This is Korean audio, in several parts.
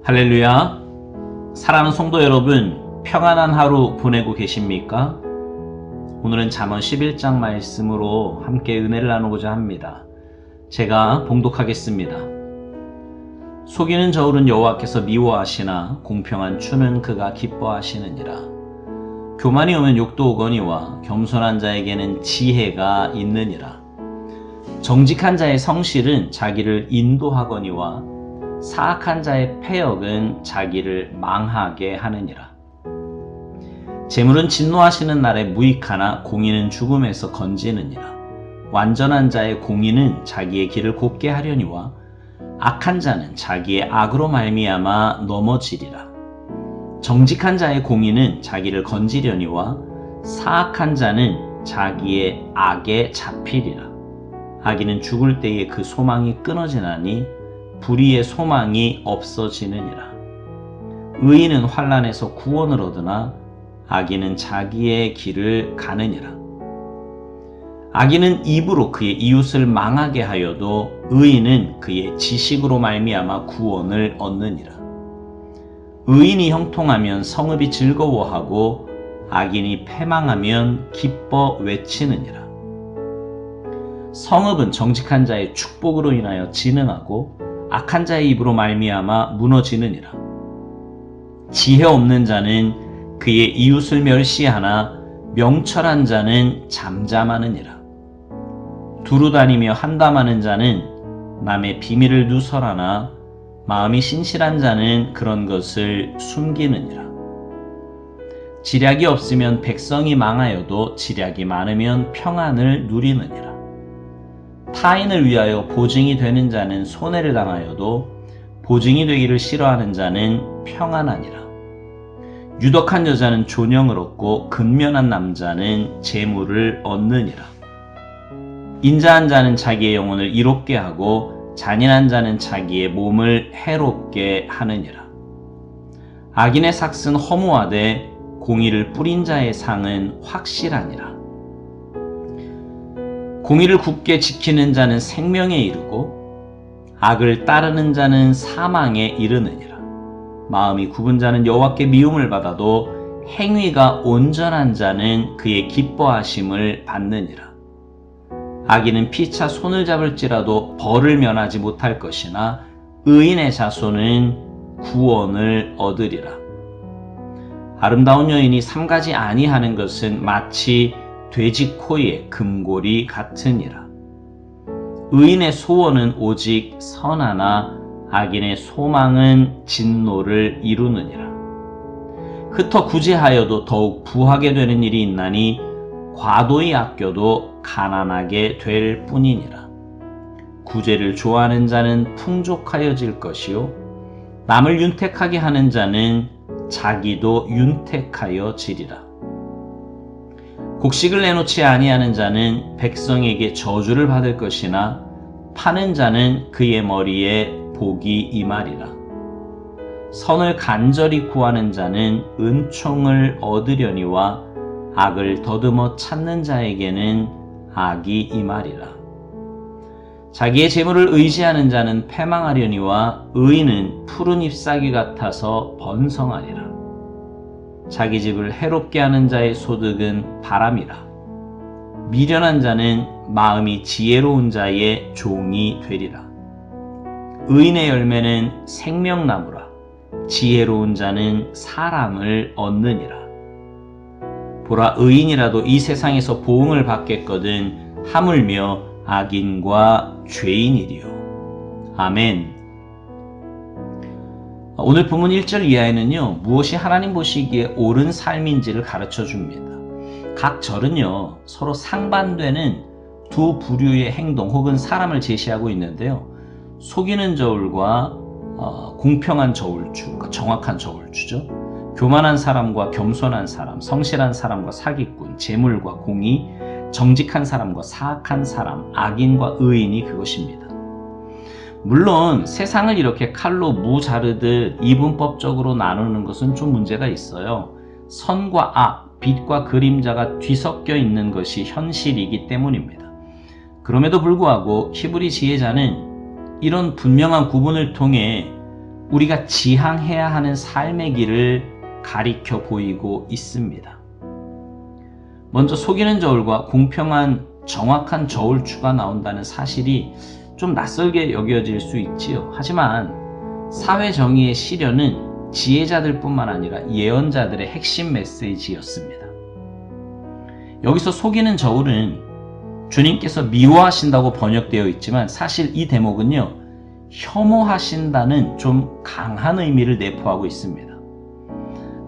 할렐루야. 사랑하는 성도 여러분, 평안한 하루 보내고 계십니까? 오늘은 잠언 11장 말씀으로 함께 은혜를 나누고자 합니다. 제가 봉독하겠습니다. 속이는 저울은 여호와께서 미워하시나 공평한 추는 그가 기뻐하시느니라. 교만이 오면 욕도 오거니와 겸손한 자에게는 지혜가 있느니라. 정직한 자의 성실은 자기를 인도하거니와 사악한 자의 패역은 자기를 망하게 하느니라. 재물은 진노하시는 날에 무익하나 공의는 죽음에서 건지느니라. 완전한 자의 공의는 자기의 길을 곱게 하려니와 악한 자는 자기의 악으로 말미암아 넘어지리라. 정직한 자의 공의는 자기를 건지려니와 사악한 자는 자기의 악에 잡히리라. 악인은 죽을 때에 그 소망이 끊어지나니 불의의 소망이 없어지느니라. 의인은 환난에서 구원을 얻으나 악인은 자기의 길을 가느니라. 악인은 입으로 그의 이웃을 망하게 하여도 의인은 그의 지식으로 말미암아 구원을 얻느니라. 의인이 형통하면 성읍이 즐거워하고 악인이 패망하면 기뻐 외치느니라. 성읍은 정직한 자의 축복으로 인하여 진흥하고 악한 자의 입으로 말미암아 무너지느니라. 지혜 없는 자는 그의 이웃을 멸시하나 명철한 자는 잠잠하느니라. 두루다니며 한담하는 자는 남의 비밀을 누설하나 마음이 신실한 자는 그런 것을 숨기느니라. 지략이 없으면 백성이 망하여도 지략이 많으면 평안을 누리느니라. 타인을 위하여 보증이 되는 자는 손해를 당하여도 보증이 되기를 싫어하는 자는 평안하니라. 유덕한 여자는 존영을 얻고 근면한 남자는 재물을 얻느니라. 인자한 자는 자기의 영혼을 이롭게 하고 잔인한 자는 자기의 몸을 해롭게 하느니라. 악인의 삭은 허무하되 공의를 뿌린 자의 상은 확실하니라. 공의를 굳게 지키는 자는 생명에 이르고 악을 따르는 자는 사망에 이르느니라. 마음이 굽은 자는 여호와께 미움을 받아도 행위가 온전한 자는 그의 기뻐하심을 받느니라. 악인은 피차 손을 잡을지라도 벌을 면하지 못할 것이나 의인의 자손은 구원을 얻으리라. 아름다운 여인이 삼가지 아니하는 것은 마치 돼지 코의 금골이 같으니라. 의인의 소원은 오직 선하나 악인의 소망은 진노를 이루느니라. 흩어 구제하여도 더욱 부하게 되는 일이 있나니 과도히 아껴도 가난하게 될 뿐이니라. 구제를 좋아하는 자는 풍족하여질 것이요 남을 윤택하게 하는 자는 자기도 윤택하여지리라. 곡식을 내놓지 아니하는 자는 백성에게 저주를 받을 것이나 파는 자는 그의 머리에 복이 임하리라. 선을 간절히 구하는 자는 은총을 얻으려니와 악을 더듬어 찾는 자에게는 악이 임하리라. 자기의 재물을 의지하는 자는 패망하려니와 의인은 푸른 잎사귀 같아서 번성하리라. 자기 집을 해롭게 하는 자의 소득은 바람이라. 미련한 자는 마음이 지혜로운 자의 종이 되리라. 의인의 열매는 생명나무라. 지혜로운 자는 사람을 얻느니라. 보라, 의인이라도 이 세상에서 보응을 받겠거든 하물며 악인과 죄인이리요. 아멘. 오늘 본문 1절 이하에는요, 무엇이 하나님 보시기에 옳은 삶인지를 가르쳐 줍니다. 각 절은요, 서로 상반되는 두 부류의 행동 혹은 사람을 제시하고 있는데요. 속이는 저울과 공평한 저울주, 그러니까 정확한 저울주죠. 교만한 사람과 겸손한 사람, 성실한 사람과 사기꾼, 재물과 공의, 정직한 사람과 사악한 사람, 악인과 의인이 그것입니다. 물론 세상을 이렇게 칼로 무 자르듯 이분법적으로 나누는 것은 좀 문제가 있어요. 선과 악, 빛과 그림자가 뒤섞여 있는 것이 현실이기 때문입니다. 그럼에도 불구하고 히브리 지혜자는 이런 분명한 구분을 통해 우리가 지향해야 하는 삶의 길을 가리켜 보이고 있습니다. 먼저 속이는 저울과 공평한 정확한 저울추가 나온다는 사실이 좀 낯설게 여겨질 수 있지요. 하지만 사회 정의의 시련은 지혜자들뿐만 아니라 예언자들의 핵심 메시지였습니다. 여기서 속이는 저울은 주님께서 미워하신다고 번역되어 있지만 사실 이 대목은요, 혐오하신다는 좀 강한 의미를 내포하고 있습니다.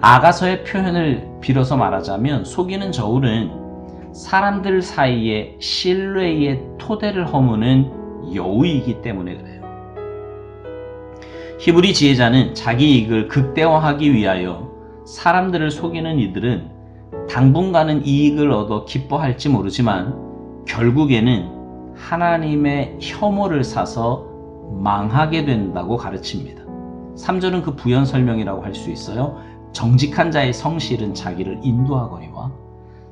아가서의 표현을 빌어서 말하자면 속이는 저울은 사람들 사이에 신뢰의 토대를 허무는 여우이기 때문에 그래요. 히브리 지혜자는 자기 이익을 극대화하기 위하여 사람들을 속이는 이들은 당분간은 이익을 얻어 기뻐할지 모르지만 결국에는 하나님의 혐오를 사서 망하게 된다고 가르칩니다. 3절은 그 부연 설명이라고 할 수 있어요. 정직한 자의 성실은 자기를 인도하거니와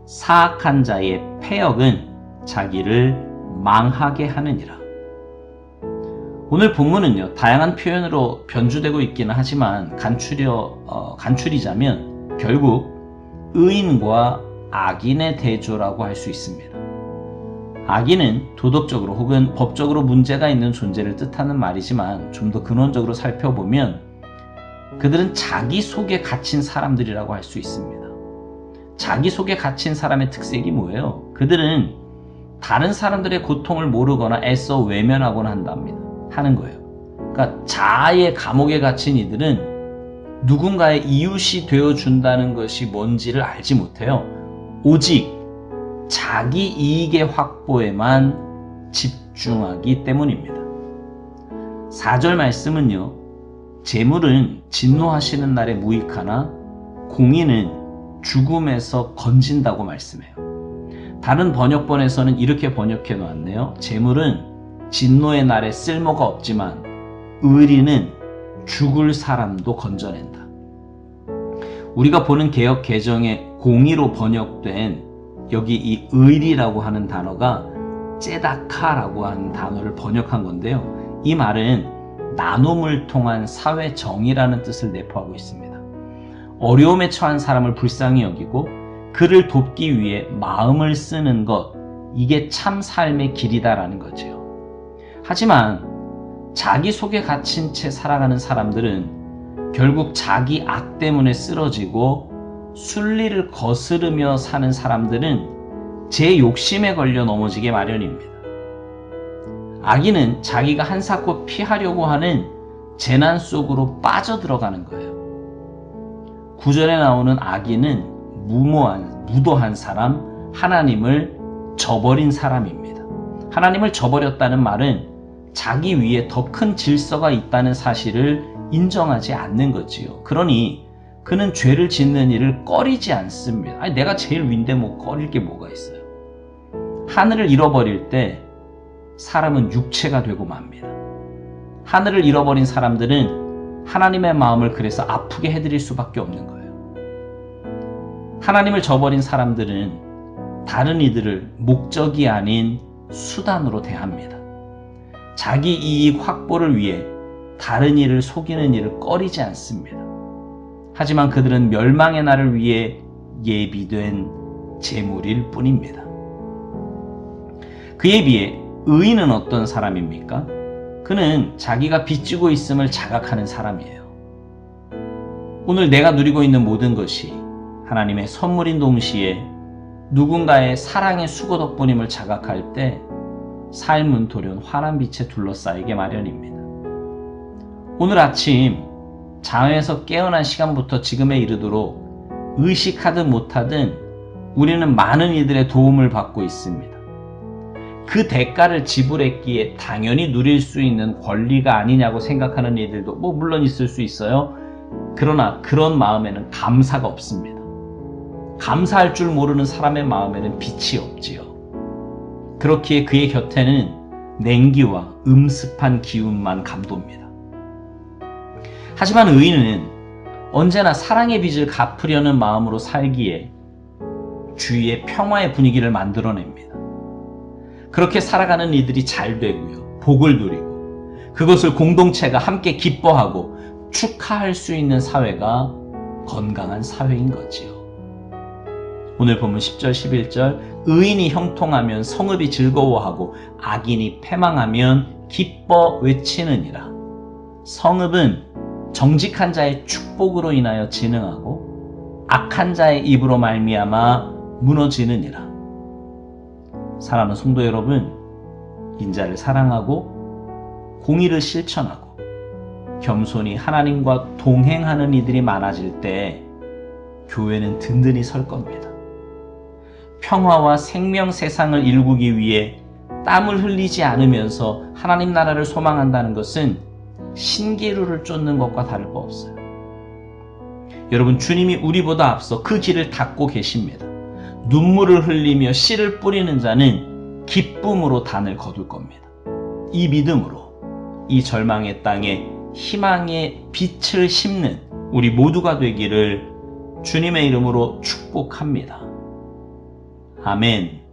사악한 자의 패역은 자기를 망하게 하느니라. 오늘 본문은요, 다양한 표현으로 변주되고 있기는 하지만 간추리자면 결국 의인과 악인의 대조라고 할 수 있습니다. 악인은 도덕적으로 혹은 법적으로 문제가 있는 존재를 뜻하는 말이지만 좀 더 근원적으로 살펴보면 그들은 자기 속에 갇힌 사람들이라고 할 수 있습니다. 자기 속에 갇힌 사람의 특색이 뭐예요? 그들은 다른 사람들의 고통을 모르거나 애써 외면하거나 하는 거예요. 그러니까 자아의 감옥에 갇힌 이들은 누군가의 이웃이 되어준다는 것이 뭔지를 알지 못해요. 오직 자기 이익의 확보에만 집중하기 때문입니다. 4절 말씀은요, 재물은 진노하시는 날에 무익하나 공의는 죽음에서 건진다고 말씀해요. 다른 번역본에서는 이렇게 번역해 놓았네요. 재물은 진노의 날에 쓸모가 없지만 의리는 죽을 사람도 건져낸다. 우리가 보는 개역 개정에 공의로 번역된 여기 이 의리라고 하는 단어가 ጼ다카라고 하는 단어를 번역한 건데요. 이 말은 나눔을 통한 사회 정의라는 뜻을 내포하고 있습니다. 어려움에 처한 사람을 불쌍히 여기고 그를 돕기 위해 마음을 쓰는 것, 이게 참 삶의 길이다라는 거죠. 하지만 자기 속에 갇힌 채 살아가는 사람들은 결국 자기 악 때문에 쓰러지고 순리를 거스르며 사는 사람들은 제 욕심에 걸려 넘어지게 마련입니다. 악인은 자기가 한사코 피하려고 하는 재난 속으로 빠져들어가는 거예요. 9절에 나오는 악인은 무도한 사람, 하나님을 저버린 사람입니다. 하나님을 저버렸다는 말은 자기 위에 더 큰 질서가 있다는 사실을 인정하지 않는 거지요. 그러니 그는 죄를 짓는 일을 꺼리지 않습니다. 아니, 내가 제일 위인데 뭐 꺼릴 게 뭐가 있어요. 하늘을 잃어버릴 때 사람은 육체가 되고 맙니다. 하늘을 잃어버린 사람들은 하나님의 마음을 그래서 아프게 해드릴 수밖에 없는 거예요. 하나님을 저버린 사람들은 다른 이들을 목적이 아닌 수단으로 대합니다. 자기 이익 확보를 위해 다른 이를 속이는 일을 꺼리지 않습니다. 하지만 그들은 멸망의 날을 위해 예비된 재물일 뿐입니다. 그에 비해 의인은 어떤 사람입니까? 그는 자기가 빚지고 있음을 자각하는 사람이에요. 오늘 내가 누리고 있는 모든 것이 하나님의 선물인 동시에 누군가의 사랑의 수고 덕분임을 자각할 때 삶은 돌연 환한 빛에 둘러싸이게 마련입니다. 오늘 아침 잠에서 깨어난 시간부터 지금에 이르도록 의식하든 못하든 우리는 많은 이들의 도움을 받고 있습니다. 그 대가를 지불했기에 당연히 누릴 수 있는 권리가 아니냐고 생각하는 이들도 물론 있을 수 있어요. 그러나 그런 마음에는 감사가 없습니다. 감사할 줄 모르는 사람의 마음에는 빛이 없지요. 그렇기에 그의 곁에는 냉기와 음습한 기운만 감돕니다. 하지만 의인은 언제나 사랑의 빚을 갚으려는 마음으로 살기에 주위에 평화의 분위기를 만들어냅니다. 그렇게 살아가는 이들이 잘 되고요, 복을 누리고 그것을 공동체가 함께 기뻐하고 축하할 수 있는 사회가 건강한 사회인 거지요. 오늘 보면 10절 11절 의인이 형통하면 성읍이 즐거워하고 악인이 패망하면 기뻐 외치느니라. 성읍은 정직한 자의 축복으로 인하여 진흥하고 악한 자의 입으로 말미암아 무너지느니라. 사랑하는 성도 여러분, 인자를 사랑하고 공의를 실천하고 겸손히 하나님과 동행하는 이들이 많아질 때 교회는 든든히 설 겁니다. 평화와 생명 세상을 일구기 위해 땀을 흘리지 않으면서 하나님 나라를 소망한다는 것은 신기루를 쫓는 것과 다를 바 없어요. 여러분, 주님이 우리보다 앞서 그 길을 닦고 계십니다. 눈물을 흘리며 씨를 뿌리는 자는 기쁨으로 단을 거둘 겁니다. 이 믿음으로 이 절망의 땅에 희망의 빛을 심는 우리 모두가 되기를 주님의 이름으로 축복합니다. 아멘.